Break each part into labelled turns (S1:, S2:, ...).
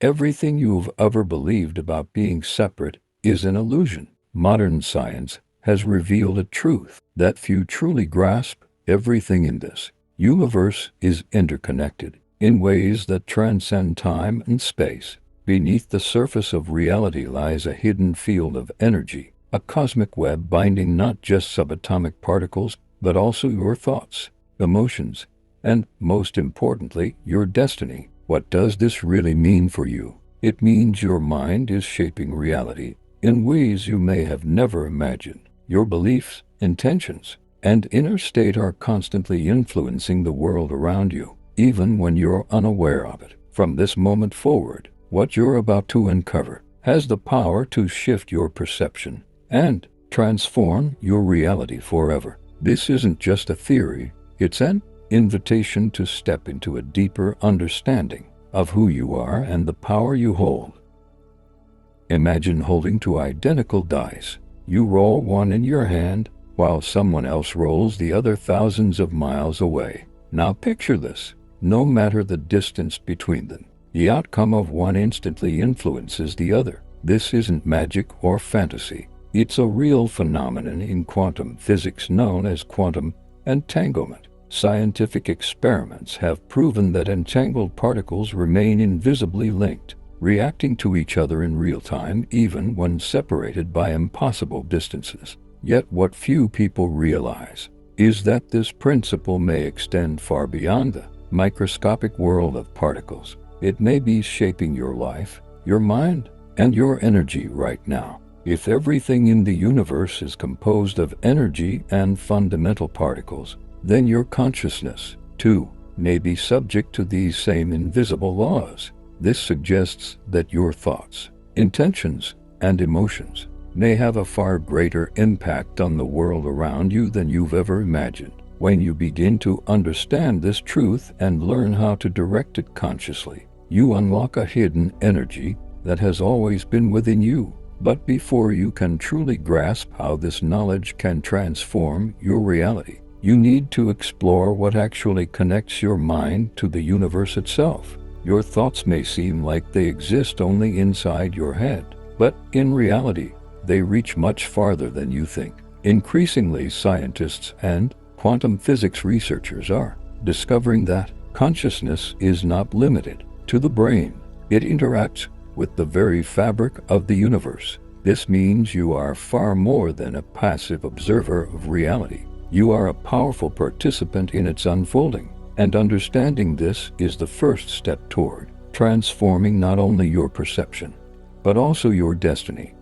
S1: Everything you've ever believed about being separate is an illusion. Modern science has revealed a truth that few truly grasp. Everything in this universe is interconnected in ways that transcend time and space. Beneath the surface of reality lies a hidden field of energy, a cosmic web binding not just subatomic particles, but also your thoughts, emotions, and, most importantly, your destiny. What does this really mean for you? It means your mind is shaping reality in ways you may have never imagined. Your beliefs, intentions, and inner state are constantly influencing the world around you, even when you're unaware of it. From this moment forward, what you're about to uncover has the power to shift your perception and transform your reality forever. This isn't just a theory, it's an invitation to step into a deeper understanding of who you are and the power you hold. Imagine holding two identical dice. You roll one in your hand, while someone else rolls the other thousands of miles away. Now picture this. No matter the distance between them, the outcome of one instantly influences the other. This isn't magic or fantasy. It's a real phenomenon in quantum physics known as quantum entanglement. Scientific experiments have proven that entangled particles remain invisibly linked, reacting to each other in real time even when separated by impossible distances. Yet what few people realize is that this principle may extend far beyond the microscopic world of particles. It may be shaping your life, your mind, and your energy right now. If everything in the universe is composed of energy and fundamental particles, then your consciousness, too, may be subject to these same invisible laws. This suggests that your thoughts, intentions, and emotions may have a far greater impact on the world around you than you've ever imagined. When you begin to understand this truth and learn how to direct it consciously, you unlock a hidden energy that has always been within you. But before you can truly grasp how this knowledge can transform your reality, you need to explore what actually connects your mind to the universe itself. Your thoughts may seem like they exist only inside your head, but in reality, they reach much farther than you think. Increasingly, scientists and quantum physics researchers are discovering that consciousness is not limited to the brain. It interacts with the very fabric of the universe. This means you are far more than a passive observer of reality. You are a powerful participant in its unfolding, and understanding this is the first step toward transforming not only your perception, but also your destiny.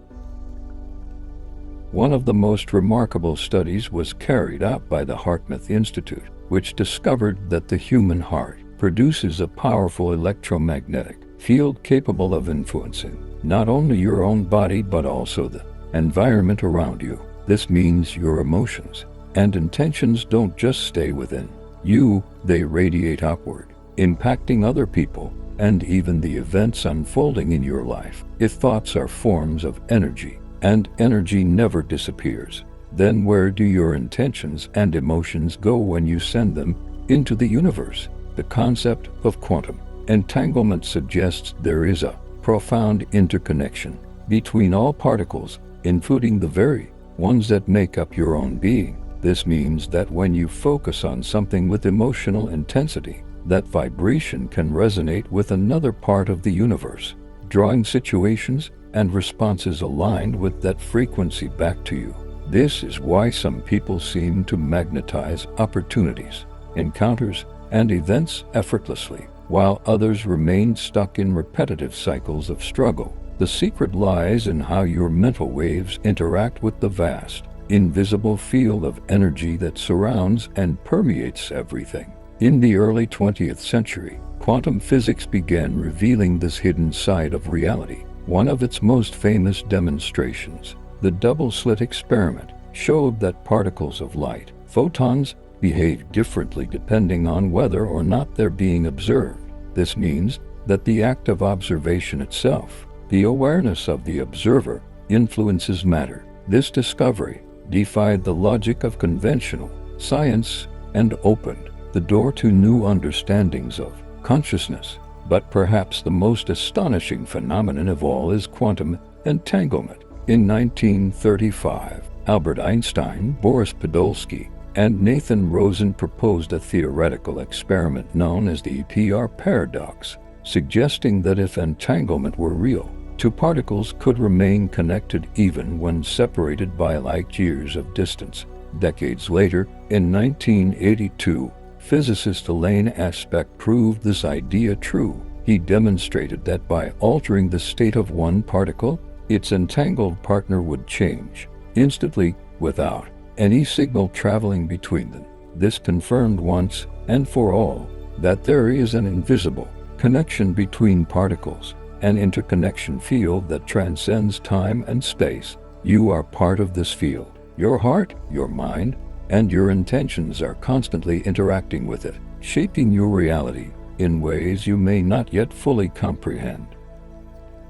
S1: One of the most remarkable studies was carried out by the HeartMath Institute, which discovered that the human heart produces a powerful electromagnetic field capable of influencing not only your own body but also the environment around you. This means your emotions and intentions don't just stay within you, they radiate outward, impacting other people and even the events unfolding in your life. If thoughts are forms of energy, and energy never disappears, then where do your intentions and emotions go when you send them into the universe? The concept of quantum entanglement suggests there is a profound interconnection between all particles, including the very ones that make up your own being. This means that when you focus on something with emotional intensity, that vibration can resonate with another part of the universe, drawing situations and responses aligned with that frequency back to you. This is why some people seem to magnetize opportunities, encounters, and events effortlessly, while others remain stuck in repetitive cycles of struggle. The secret lies in how your mental waves interact with the vast, invisible field of energy that surrounds and permeates everything. In the early 20th century, quantum physics began revealing this hidden side of reality. One of its most famous demonstrations, the double-slit experiment, showed that particles of light, photons, behave differently depending on whether or not they're being observed. This means that the act of observation itself, the awareness of the observer, influences matter. This discovery defied the logic of conventional science and opened the door to new understandings of consciousness, But perhaps the most astonishing phenomenon of all is quantum entanglement. In 1935, Albert Einstein, Boris Podolsky, and Nathan Rosen proposed a theoretical experiment known as the PR paradox, suggesting that if entanglement were real, two particles could remain connected even when separated by light years of distance. Decades later, in 1982, physicist Alain Aspect proved this idea true. He demonstrated that by altering the state of one particle, its entangled partner would change instantly without any signal traveling between them. This confirmed once and for all that there is an invisible connection between particles, an interconnection field that transcends time and space. You are part of this field. Your heart, your mind, and your intentions are constantly interacting with it, shaping your reality in ways you may not yet fully comprehend.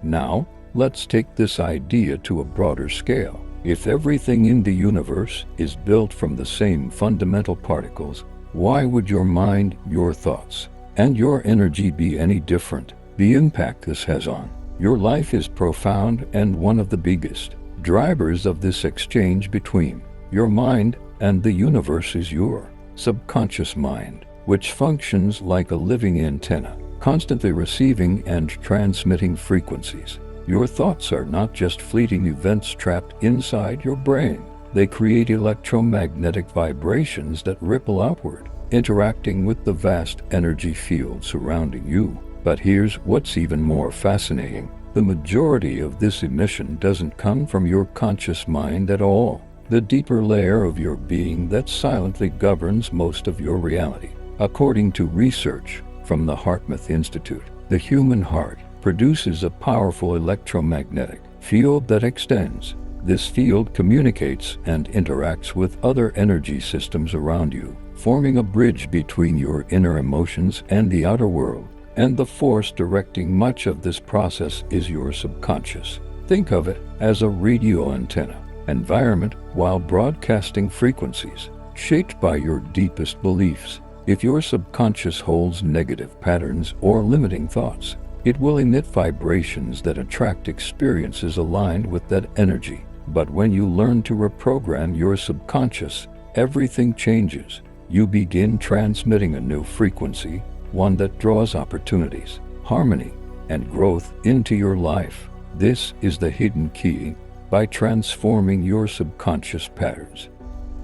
S1: Now, let's take this idea to a broader scale. If everything in the universe is built from the same fundamental particles, why would your mind, your thoughts, and your energy be any different? The impact this has on your life is profound, and one of the biggest drivers of this exchange between your mind and the universe is your subconscious mind, which functions like a living antenna, constantly receiving and transmitting frequencies. Your thoughts are not just fleeting events trapped inside your brain. They create electromagnetic vibrations that ripple outward, interacting with the vast energy field surrounding you. But here's what's even more fascinating. The majority of this emission doesn't come from your conscious mind at all, the deeper layer of your being that silently governs most of your reality. According to research from the HeartMath Institute, the human heart produces a powerful electromagnetic field that extends. This field communicates and interacts with other energy systems around you, forming a bridge between your inner emotions and the outer world. And the force directing much of this process is your subconscious. Think of it as a radio antenna environment while broadcasting frequencies shaped by your deepest beliefs. If your subconscious holds negative patterns or limiting thoughts, it will emit vibrations that attract experiences aligned with that energy. But when you learn to reprogram your subconscious, everything changes. You begin transmitting a new frequency, one that draws opportunities, harmony, and growth into your life. This is the hidden key by transforming your subconscious patterns.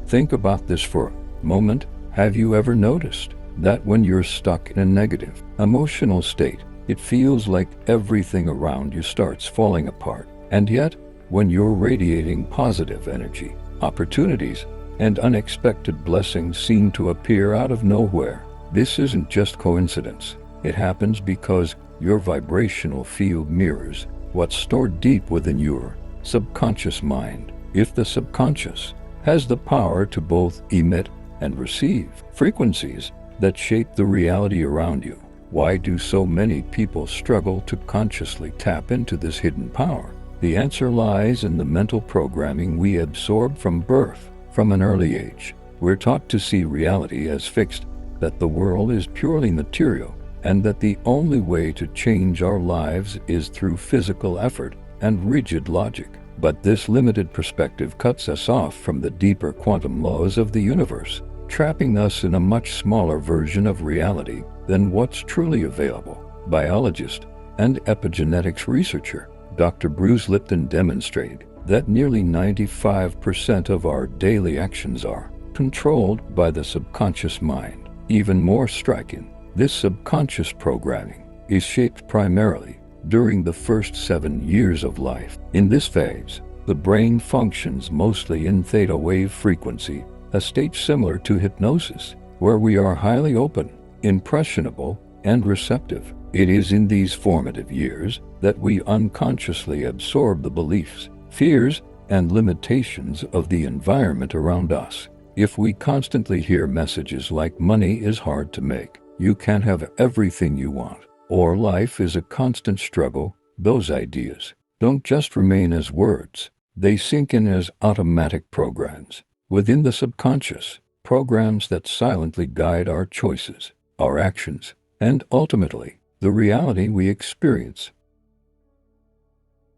S1: Think about this for a moment. Have you ever noticed that when you're stuck in a negative emotional state, it feels like everything around you starts falling apart? And yet, when you're radiating positive energy, opportunities and unexpected blessings seem to appear out of nowhere. This isn't just coincidence. It happens because your vibrational field mirrors what's stored deep within your subconscious mind. If the subconscious has the power to both emit and receive frequencies that shape the reality around you, why do so many people struggle to consciously tap into this hidden power? The answer lies in the mental programming we absorb from birth. From an early age, we're taught to see reality as fixed, that the world is purely material, and that the only way to change our lives is through physical effort and rigid logic. But this limited perspective cuts us off from the deeper quantum laws of the universe, trapping us in a much smaller version of reality than what's truly available. Biologist and epigenetics researcher Dr. Bruce Lipton demonstrated that nearly 95% of our daily actions are controlled by the subconscious mind. Even more striking, this subconscious programming is shaped primarily during the first 7 years of life. In this phase, the brain functions mostly in theta wave frequency, a state similar to hypnosis, where we are highly open, impressionable, and receptive. It is in these formative years that we unconsciously absorb the beliefs, fears, and limitations of the environment around us. If we constantly hear messages like money is hard to make, you can't have everything you want, or life is a constant struggle, those ideas don't just remain as words, they sink in as automatic programs within the subconscious, programs that silently guide our choices, our actions, and ultimately the reality we experience.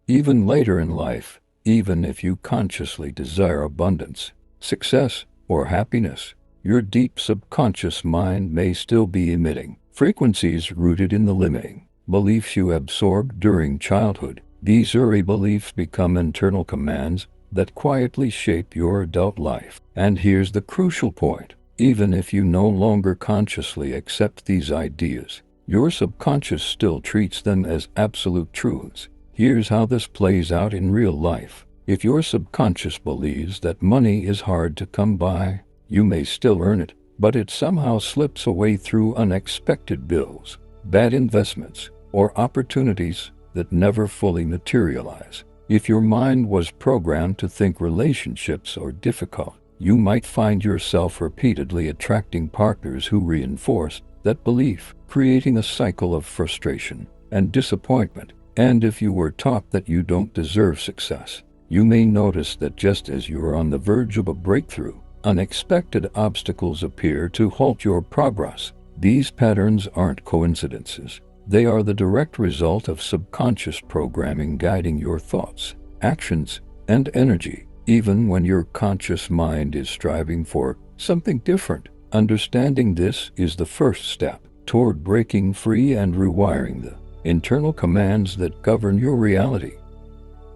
S1: Even later in life, even if you consciously desire abundance, success, or happiness, your deep subconscious mind may still be emitting frequencies rooted in the limiting beliefs you absorbed during childhood. These early beliefs become internal commands that quietly shape your adult life. And here's the crucial point. Even if you no longer consciously accept these ideas, your subconscious still treats them as absolute truths. Here's how this plays out in real life. If your subconscious believes that money is hard to come by, you may still earn it, but it somehow slips away through unexpected bills, bad investments, or opportunities that never fully materialize. If your mind was programmed to think relationships are difficult, you might find yourself repeatedly attracting partners who reinforce that belief, creating a cycle of frustration and disappointment. And if you were taught that you don't deserve success, you may notice that just as you are on the verge of a breakthrough, unexpected obstacles appear to halt your progress. These patterns aren't coincidences. They are the direct result of subconscious programming guiding your thoughts, actions, and energy, even when your conscious mind is striving for something different. Understanding this is the first step toward breaking free and rewiring the internal commands that govern your reality.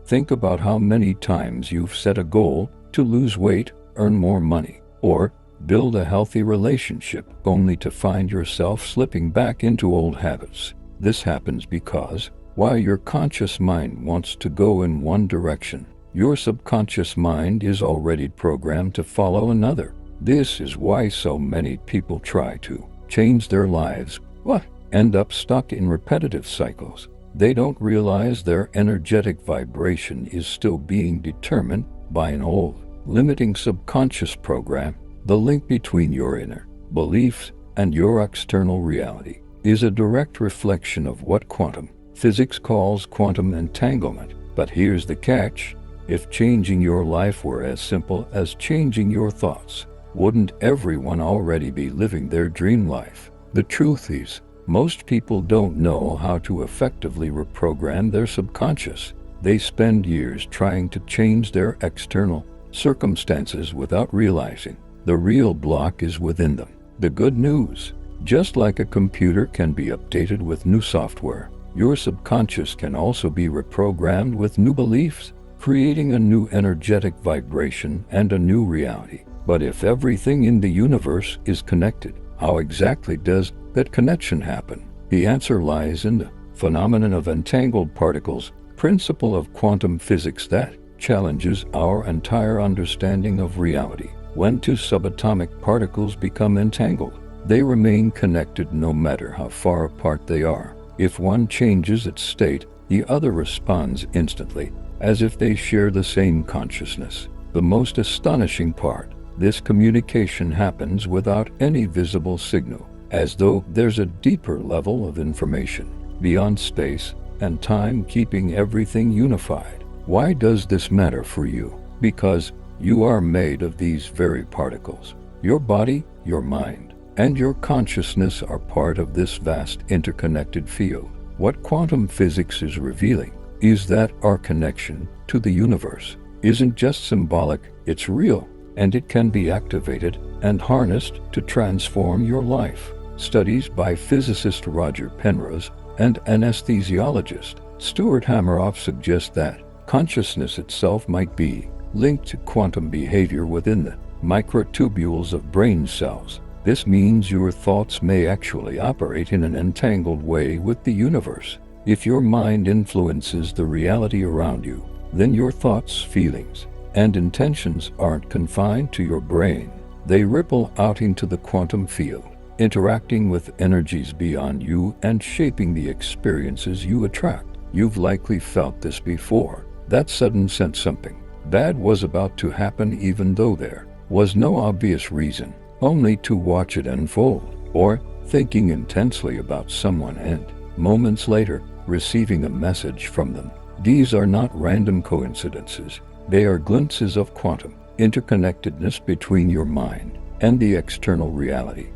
S1: Think about how many times you've set a goal to lose weight, earn more money, or build a healthy relationship, only to find yourself slipping back into old habits. This happens because, while your conscious mind wants to go in one direction, your subconscious mind is already programmed to follow another. This is why so many people try to change their lives, but end up stuck in repetitive cycles. They don't realize their energetic vibration is still being determined by an old, limiting subconscious program. The link between your inner beliefs and your external reality is a direct reflection of what quantum physics calls quantum entanglement. But here's the catch. If changing your life were as simple as changing your thoughts, wouldn't everyone already be living their dream life? The truth is, most people don't know how to effectively reprogram their subconscious. They spend years trying to change their external circumstances without realizing the real block is within them. The good news: just like a computer can be updated with new software, your subconscious can also be reprogrammed with new beliefs, creating a new energetic vibration and a new reality. But if everything in the universe is connected, how exactly does that connection happen? The answer lies in the phenomenon of entangled particles, principle of quantum physics that challenges our entire understanding of reality. When two subatomic particles become entangled, they remain connected no matter how far apart they are. If one changes its state, the other responds instantly, as if they share the same consciousness. The most astonishing part: this communication happens without any visible signal, as though there's a deeper level of information beyond space and time keeping everything unified. Why does this matter for you? Because you are made of these very particles. Your body, your mind, and your consciousness are part of this vast interconnected field. What quantum physics is revealing is that our connection to the universe isn't just symbolic, it's real, and it can be activated and harnessed to transform your life. Studies by physicist Roger Penrose and anesthesiologist Stuart Hameroff suggest that consciousness itself might be linked to quantum behavior within the microtubules of brain cells. This means your thoughts may actually operate in an entangled way with the universe. If your mind influences the reality around you, then your thoughts, feelings, and intentions aren't confined to your brain. They ripple out into the quantum field, interacting with energies beyond you and shaping the experiences you attract. You've likely felt this before. That sudden sense something bad was about to happen even though there was no obvious reason, only to watch it unfold. Or thinking intensely about someone and, moments later, receiving a message from them. These are not random coincidences. They are glimpses of quantum interconnectedness between your mind and the external reality.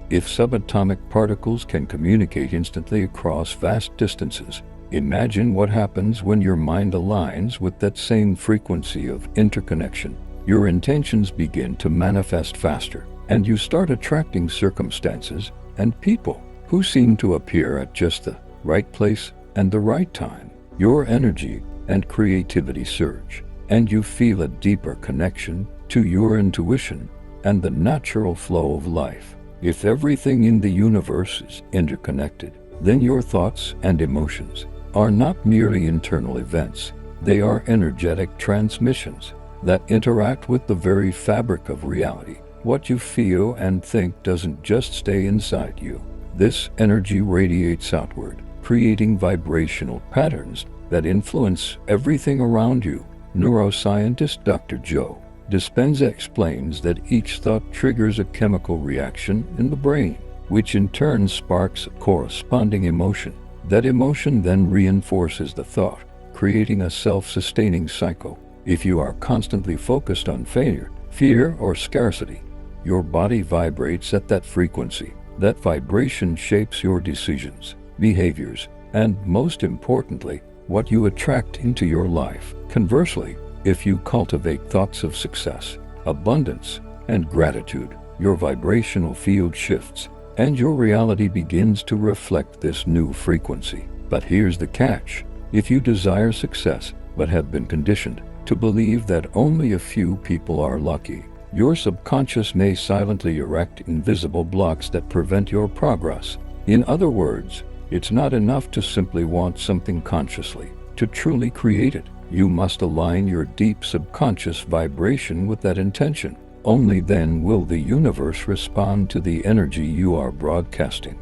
S1: If subatomic particles can communicate instantly across vast distances, imagine what happens when your mind aligns with that same frequency of interconnection. Your intentions begin to manifest faster, and you start attracting circumstances and people who seem to appear at just the right place and the right time. Your energy and creativity surge, and you feel a deeper connection to your intuition and the natural flow of life. If everything in the universe is interconnected, then your thoughts and emotions are not merely internal events. They are energetic transmissions that interact with the very fabric of reality. What you feel and think doesn't just stay inside you. This energy radiates outward, creating vibrational patterns that influence everything around you. Neuroscientist Dr. Joe Dispenza explains that each thought triggers a chemical reaction in the brain, which in turn sparks a corresponding emotion. That emotion then reinforces the thought, creating a self-sustaining cycle. If you are constantly focused on failure, fear, or scarcity, your body vibrates at that frequency. That vibration shapes your decisions, behaviors, and most importantly, what you attract into your life. Conversely, if you cultivate thoughts of success, abundance, and gratitude, your vibrational field shifts, and your reality begins to reflect this new frequency. But here's the catch. If you desire success, but have been conditioned to believe that only a few people are lucky, your subconscious may silently erect invisible blocks that prevent your progress. In other words, it's not enough to simply want something consciously. To truly create it, you must align your deep subconscious vibration with that intention. Only then will the universe respond to the energy you are broadcasting.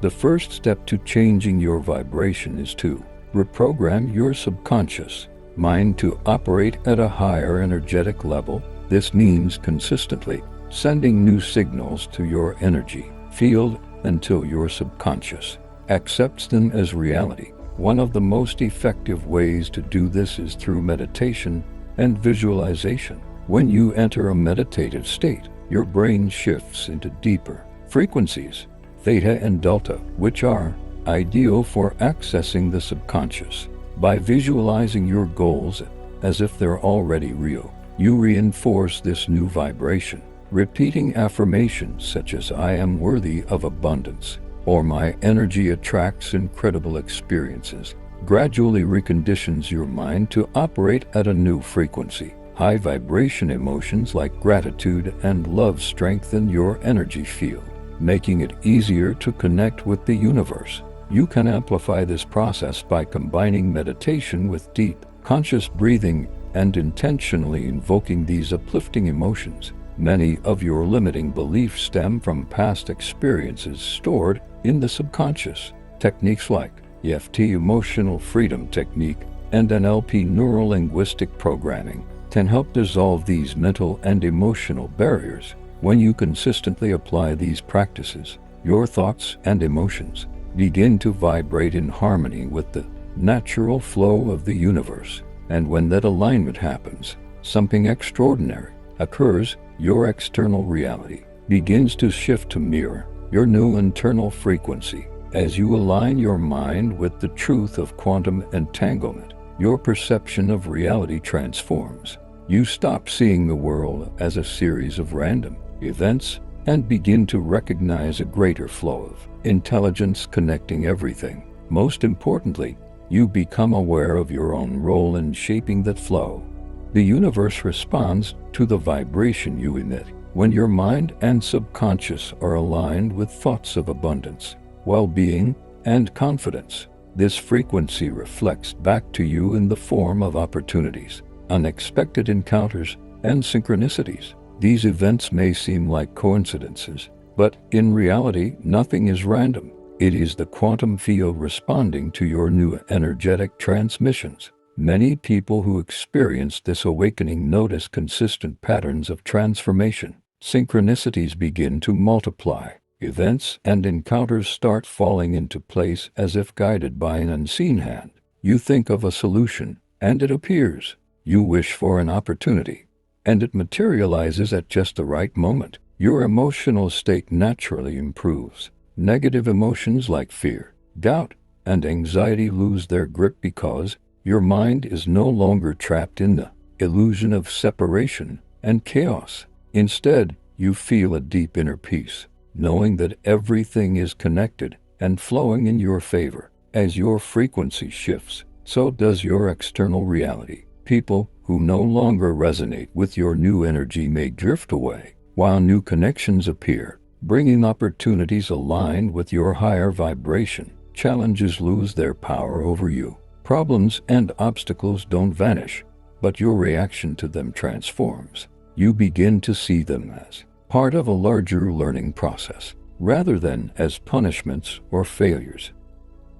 S1: The first step to changing your vibration is to reprogram your subconscious mind to operate at a higher energetic level. This means consistently sending new signals to your energy field until your subconscious accepts them as reality. One of the most effective ways to do this is through meditation and visualization. When you enter a meditative state, your brain shifts into deeper frequencies, theta and delta, which are ideal for accessing the subconscious. By visualizing your goals as if they're already real, you reinforce this new vibration. Repeating affirmations such as "I am worthy of abundance" or "My energy attracts incredible experiences" gradually reconditions your mind to operate at a new frequency. High vibration emotions like gratitude and love strengthen your energy field, making it easier to connect with the universe. You can amplify this process by combining meditation with deep, conscious breathing and intentionally invoking these uplifting emotions. Many of your limiting beliefs stem from past experiences stored in the subconscious. Techniques like EFT, emotional freedom technique, and NLP, neuro-linguistic programming, can help dissolve these mental and emotional barriers. When you consistently apply these practices, your thoughts and emotions begin to vibrate in harmony with the natural flow of the universe. And when that alignment happens, something extraordinary occurs. Your external reality begins to shift to mirror your new internal frequency. As you align your mind with the truth of quantum entanglement, your perception of reality transforms. You stop seeing the world as a series of random events and begin to recognize a greater flow of intelligence connecting everything. Most importantly, you become aware of your own role in shaping that flow. The universe responds to the vibration you emit. When your mind and subconscious are aligned with thoughts of abundance, well-being, and confidence, this frequency reflects back to you in the form of opportunities, unexpected encounters, and synchronicities. These events may seem like coincidences, but in reality, nothing is random. It is the quantum field responding to your new energetic transmissions. Many people who experience this awakening notice consistent patterns of transformation. Synchronicities begin to multiply. Events and encounters start falling into place as if guided by an unseen hand. You think of a solution, and it appears. You wish for an opportunity, and it materializes at just the right moment. your emotional state naturally improves. Negative emotions like fear, doubt, and anxiety lose their grip because your mind is no longer trapped in the illusion of separation and chaos. Instead, you feel a deep inner peace, knowing that everything is connected and flowing in your favor. As your frequency shifts, so does your external reality. People who no longer resonate with your new energy may drift away, while new connections appear, bringing opportunities aligned with your higher vibration. Challenges lose their power over you. Problems and obstacles don't vanish, but your reaction to them transforms. You begin to see them as part of a larger learning process, rather than as punishments or failures.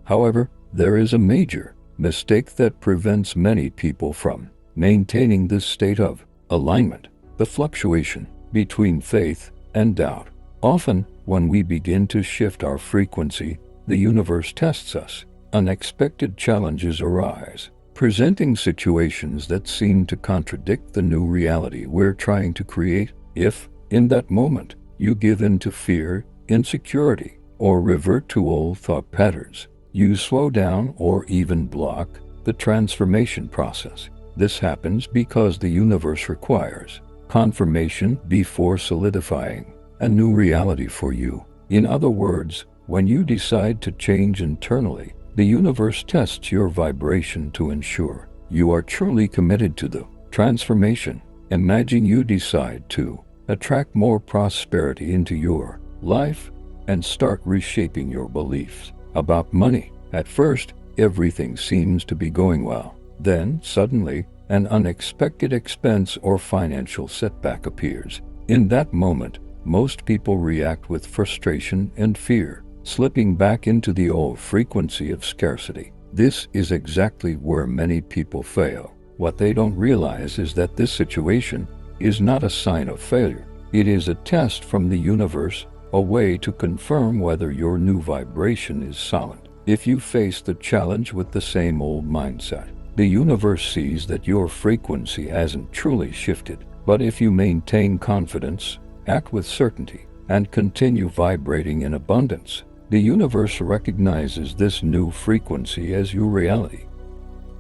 S1: However, there is a major mistake that prevents many people from maintaining this state of alignment: the fluctuation between faith and doubt. Often, when we begin to shift our frequency, the universe tests us. Unexpected challenges arise, presenting situations that seem to contradict the new reality we're trying to create. If, in that moment, you give in to fear, insecurity, or revert to old thought patterns, you slow down or even block the transformation process. This happens because the universe requires confirmation before solidifying a new reality for you. In other words, when you decide to change internally, the universe tests your vibration to ensure you are truly committed to the transformation. Imagine you decide to attract more prosperity into your life and start reshaping your beliefs about money. At first, everything seems to be going well. Then, suddenly, an unexpected expense or financial setback appears. In that moment, most people react with frustration and fear, slipping back into the old frequency of scarcity. This is exactly where many people fail. What they don't realize is that this situation is not a sign of failure. It is a test from the universe, a way to confirm whether your new vibration is solid. If you face the challenge with the same old mindset, the universe sees that your frequency hasn't truly shifted. But if you maintain confidence, act with certainty, and continue vibrating in abundance, the universe recognizes this new frequency as your reality.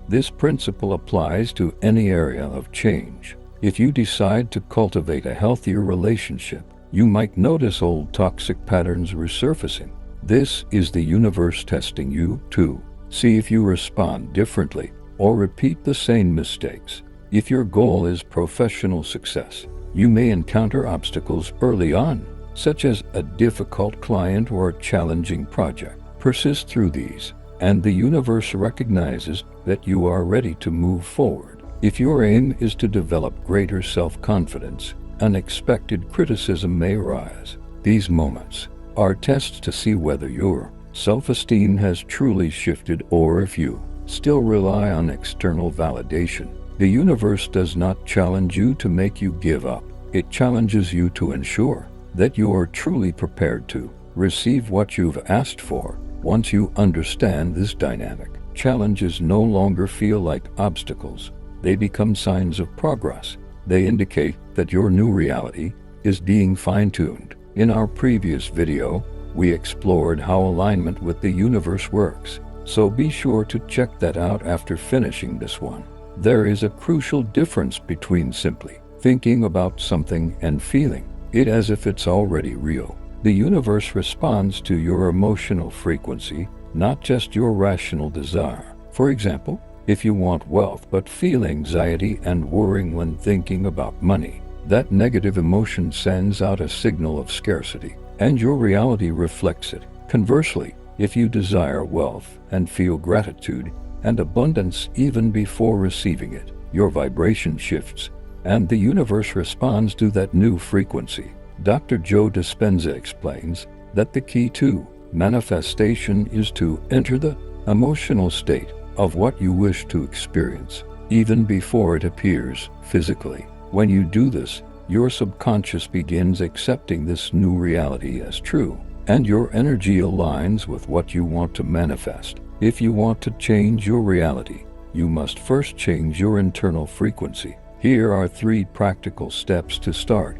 S1: This principle applies to any area of change. If you decide to cultivate a healthier relationship, you might notice old toxic patterns resurfacing. This is the universe testing you to see if you respond differently or repeat the same mistakes. If your goal is professional success, you may encounter obstacles early on, such as a difficult client or a challenging project. Persist through these, and the universe recognizes that you are ready to move forward. If your aim is to develop greater self-confidence, unexpected criticism may arise. These moments are tests to see whether your self-esteem has truly shifted or if you still rely on external validation. The universe does not challenge you to make you give up. It challenges you to ensure that you are truly prepared to receive what you've asked for. Once you understand this dynamic, challenges no longer feel like obstacles. They become signs of progress. They indicate that your new reality is being fine-tuned. In our previous video, we explored how alignment with the universe works, so be sure to check that out after finishing this one. There is a crucial difference between simply thinking about something and feeling it as if it's already real. The universe responds to your emotional frequency, not just your rational desire. For example, if you want wealth but feel anxiety and worrying when thinking about money, that negative emotion sends out a signal of scarcity, and your reality reflects it. Conversely, if you desire wealth and feel gratitude and abundance even before receiving it, your vibration shifts, and the universe responds to that new frequency. Dr. Joe Dispenza explains that the key to manifestation is to enter the emotional state of what you wish to experience, even before it appears physically. When you do this, your subconscious begins accepting this new reality as true, and your energy aligns with what you want to manifest. If you want to change your reality, you must first change your internal frequency. Here are 3 practical steps to start.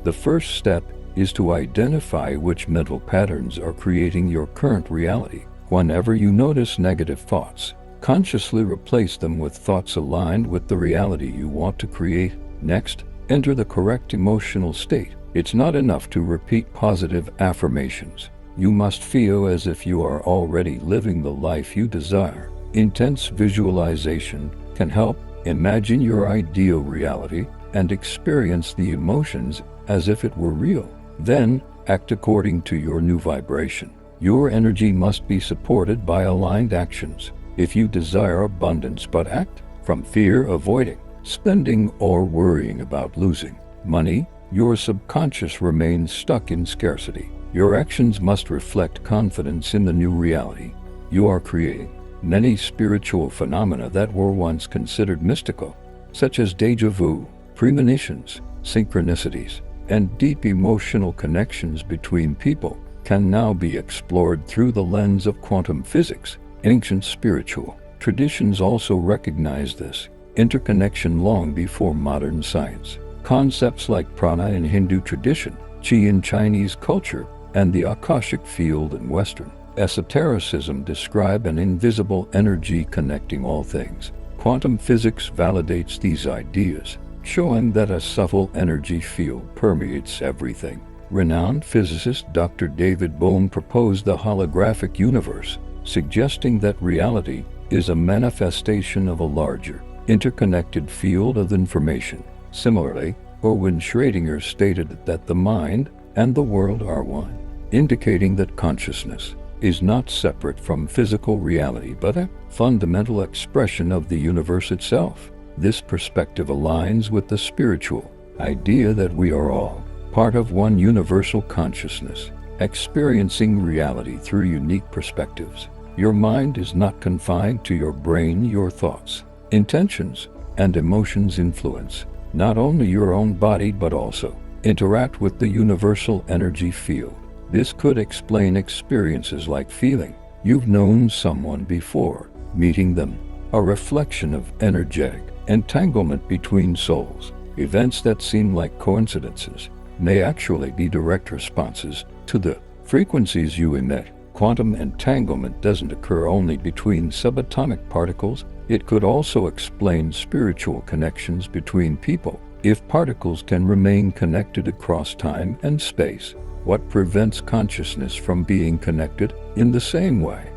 S1: The first step is to identify which mental patterns are creating your current reality. Whenever you notice negative thoughts, consciously replace them with thoughts aligned with the reality you want to create. Next, enter the correct emotional state. It's not enough to repeat positive affirmations. You must feel as if you are already living the life you desire. Intense visualization can help. Imagine your ideal reality and experience the emotions as if it were real. Then, act according to your new vibration. Your energy must be supported by aligned actions. If you desire abundance but act from fear, avoiding spending, or worrying about losing money, your subconscious remains stuck in scarcity. Your actions must reflect confidence in the new reality you are creating. Many spiritual phenomena that were once considered mystical, such as déjà vu, premonitions, synchronicities, and deep emotional connections between people, can now be explored through the lens of quantum physics. Ancient spiritual traditions also recognize this interconnection long before modern science. Concepts like prana in Hindu tradition, chi in Chinese culture, and the Akashic field in Western esotericism describe an invisible energy connecting all things. Quantum physics validates these ideas, showing that a subtle energy field permeates everything. Renowned physicist Dr. David Bohm proposed the holographic universe, suggesting that reality is a manifestation of a larger, interconnected field of information. Similarly, Erwin Schrödinger stated that the mind and the world are one, indicating that consciousness is not separate from physical reality but a fundamental expression of the universe itself. This perspective aligns with the spiritual idea that we are all part of one universal consciousness, experiencing reality through unique perspectives. Your mind is not confined to your brain. Your thoughts, intentions, and emotions influence not only your own body but also interact with the universal energy field. This could explain experiences like feeling you've known someone before, meeting them, a reflection of energetic entanglement between souls. Events that seem like coincidences may actually be direct responses to the frequencies you emit. Quantum entanglement doesn't occur only between subatomic particles. It could also explain spiritual connections between people. If particles can remain connected across time and space, what prevents consciousness from being connected in the same way?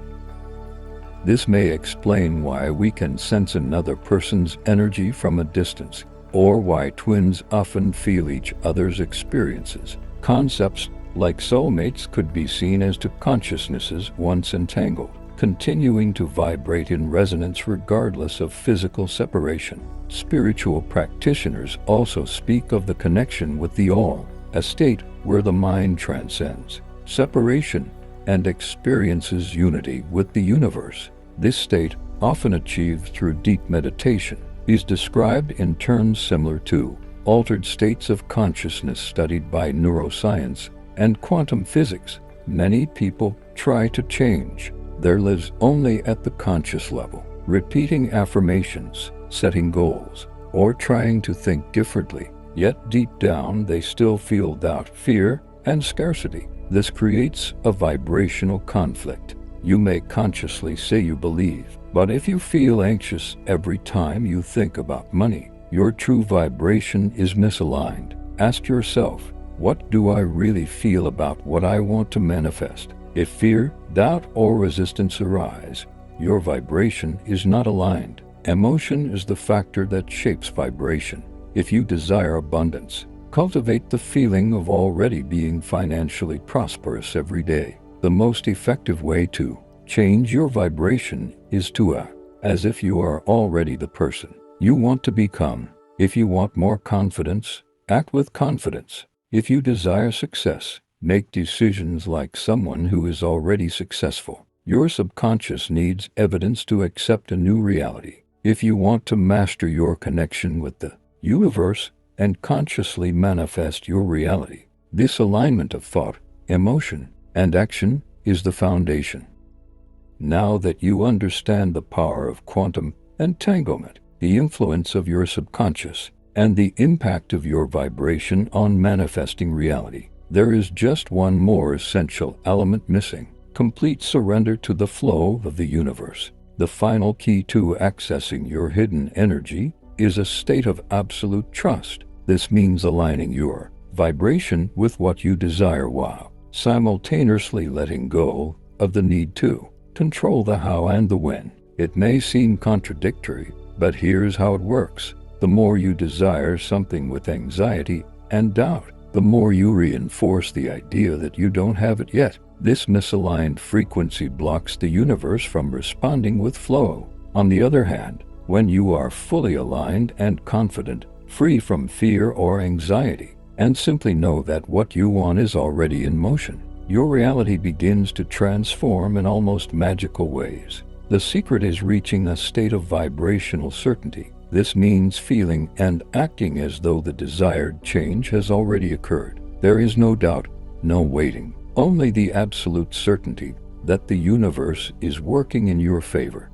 S1: This may explain why we can sense another person's energy from a distance, or why twins often feel each other's experiences. Concepts like soulmates could be seen as two consciousnesses once entangled, continuing to vibrate in resonance regardless of physical separation. Spiritual practitioners also speak of the connection with the all, a state where the mind transcends separation and experiences unity with the universe. This state, often achieved through deep meditation, is described in terms similar to altered states of consciousness studied by neuroscience and quantum physics. Many people try to change their lives only at the conscious level, repeating affirmations, setting goals, or trying to think differently. Yet deep down they still feel doubt, fear, and scarcity. This creates a vibrational conflict. You may consciously say you believe, but if you feel anxious every time you think about money, your true vibration is misaligned. Ask yourself, what do I really feel about what I want to manifest? If fear, doubt, or resistance arise, your vibration is not aligned. Emotion is the factor that shapes vibration. If you desire abundance, cultivate the feeling of already being financially prosperous every day. The most effective way to change your vibration is to act as if you are already the person you want to become. If you want more confidence, act with confidence. If you desire success, make decisions like someone who is already successful. Your subconscious needs evidence to accept a new reality. If you want to master your connection with the universe and consciously manifest your reality, this alignment of thought, emotion, and action is the foundation. Now that you understand the power of quantum entanglement, the influence of your subconscious, and the impact of your vibration on manifesting reality. There is just one more essential element missing: complete surrender to the flow of the universe. The final key to accessing your hidden energy is a state of absolute trust. This means aligning your vibration with what you desire while simultaneously letting go of the need to control the how and the when. It may seem contradictory, but here's how it works. The more you desire something with anxiety and doubt, the more you reinforce the idea that you don't have it yet. This misaligned frequency blocks the universe from responding with flow. On the other hand, when you are fully aligned and confident, free from fear or anxiety, and simply know that what you want is already in motion, your reality begins to transform in almost magical ways. The secret is reaching a state of vibrational certainty. This means feeling and acting as though the desired change has already occurred. There is no doubt, no waiting, only the absolute certainty that the universe is working in your favor.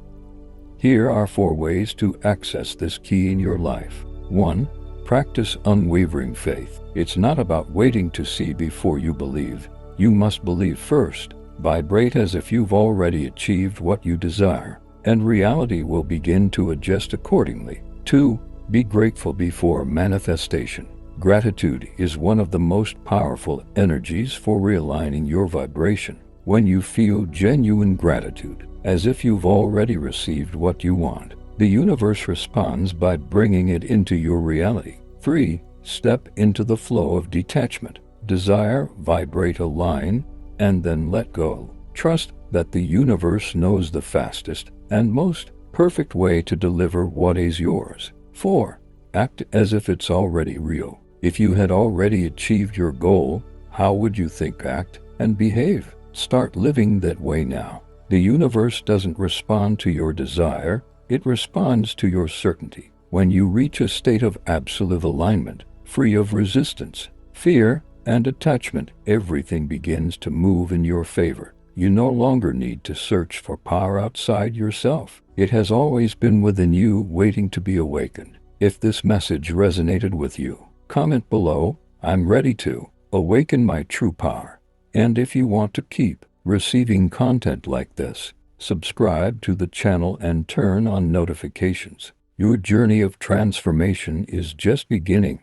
S1: Here are 4 ways to access this key in your life. 1. Practice unwavering faith. It's not about waiting to see before you believe. You must believe first. Vibrate as if you've already achieved what you desire, and reality will begin to adjust accordingly. 2. Be grateful before manifestation. Gratitude is one of the most powerful energies for realigning your vibration. When you feel genuine gratitude, as if you've already received what you want, the universe responds by bringing it into your reality. 3. Step into the flow of detachment. Desire, vibrate, align, and then let go. Trust that the universe knows the fastest and most perfect way to deliver what is yours. 4. Act as if it's already real. If you had already achieved your goal, how would you think, act, and behave? Start living that way now. The universe doesn't respond to your desire, it responds to your certainty. When you reach a state of absolute alignment, free of resistance, fear, and attachment, everything begins to move in your favor. You no longer need to search for power outside yourself. It has always been within you, waiting to be awakened. If this message resonated with you, comment below, "I'm ready to awaken my true power." And if you want to keep receiving content like this, subscribe to the channel and turn on notifications. Your journey of transformation is just beginning.